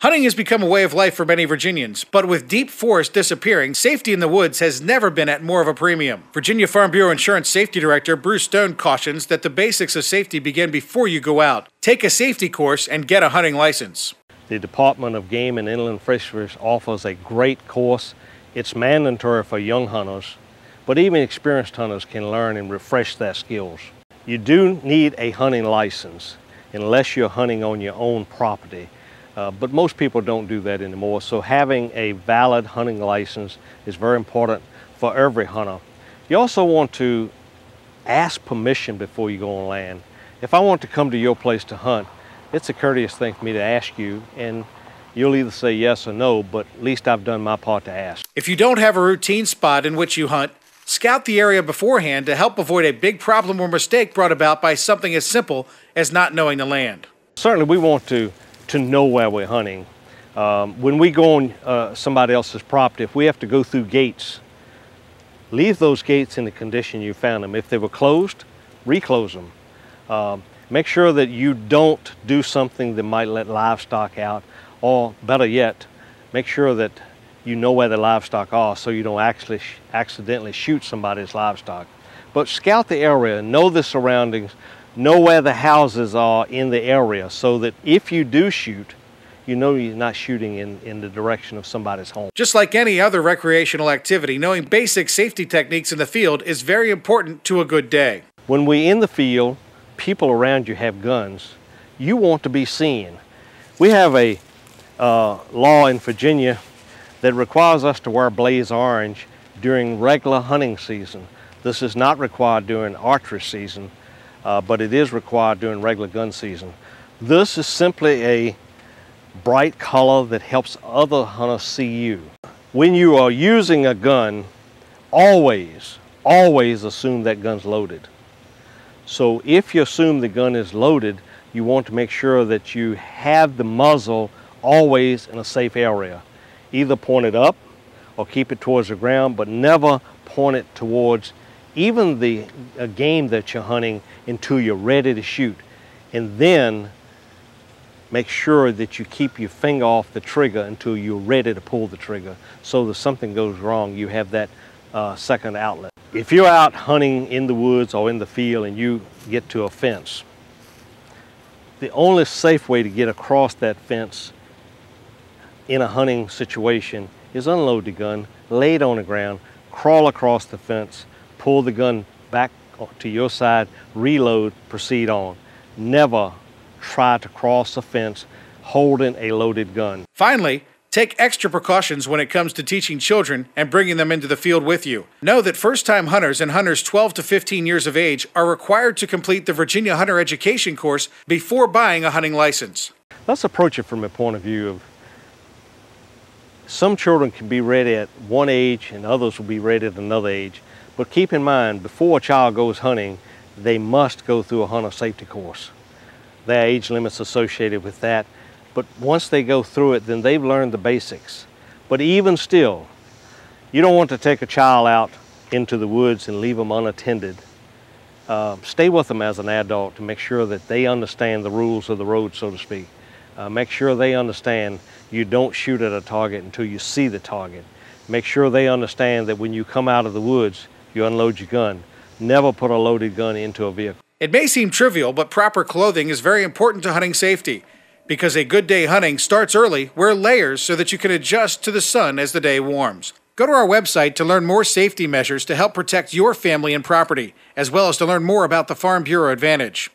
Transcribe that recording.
Hunting has become a way of life for many Virginians, but with deep forest disappearing, safety in the woods has never been at more of a premium. Virginia Farm Bureau Insurance Safety Director Bruce Stone cautions that the basics of safety begin before you go out. Take a safety course and get a hunting license. The Department of Game and Inland Fisheries offers a great course. It's mandatory for young hunters, but even experienced hunters can learn and refresh their skills. You do need a hunting license unless you're hunting on your own property. But most people don't do that anymore, so having a valid hunting license is very important for every hunter. You also want to ask permission before you go on land. If I want to come to your place to hunt, it's a courteous thing for me to ask you, and you'll either say yes or no, but at least I've done my part to ask. If you don't have a routine spot in which you hunt, scout the area beforehand to help avoid a big problem or mistake brought about by something as simple as not knowing the land. Certainly we want to know where we're hunting. When we go on somebody else's property, if we have to go through gates, leave those gates in the condition you found them. If they were closed, reclose them. Make sure that you don't do something that might let livestock out, or better yet, make sure that you know where the livestock are so you don't actually accidentally shoot somebody's livestock. But scout the area, know the surroundings, know where the houses are in the area so that if you do shoot, you know you're not shooting in the direction of somebody's home. Just like any other recreational activity, knowing basic safety techniques in the field is very important to a good day. When we're in the field, people around you have guns. You want to be seen. We have a law in Virginia that requires us to wear blaze orange during regular hunting season. This is not required during archery season. But it is required during regular gun season. This is simply a bright color that helps other hunters see you. When you are using a gun, always assume that gun's loaded. So if you assume the gun is loaded, you want to make sure that you have the muzzle always in a safe area. Either point it up or keep it towards the ground, but never point it towards even the game that you're hunting until you're ready to shoot. And then make sure that you keep your finger off the trigger until you're ready to pull the trigger. So that if something goes wrong, you have that second outlet. If you're out hunting in the woods or in the field and you get to a fence, the only safe way to get across that fence in a hunting situation is unload the gun, lay it on the ground, crawl across the fence, pull the gun back to your side, reload, proceed on. Never try to cross a fence holding a loaded gun. Finally, take extra precautions when it comes to teaching children and bringing them into the field with you. Know that first-time hunters and hunters 12 to 15 years of age are required to complete the Virginia Hunter Education course before buying a hunting license. Let's approach it from a point of view of some children can be ready at one age and others will be ready at another age. But keep in mind, before a child goes hunting, they must go through a hunter safety course. There are age limits associated with that, but once they go through it, then they've learned the basics. But even still, you don't want to take a child out into the woods and leave them unattended. Stay with them as an adult to make sure that they understand the rules of the road, so to speak. Make sure they understand you don't shoot at a target until you see the target. Make sure they understand that when you come out of the woods, you unload your gun. Never put a loaded gun into a vehicle. It may seem trivial, but proper clothing is very important to hunting safety. Because a good day hunting starts early, wear layers so that you can adjust to the sun as the day warms. Go to our website to learn more safety measures to help protect your family and property, as well as to learn more about the Farm Bureau Advantage.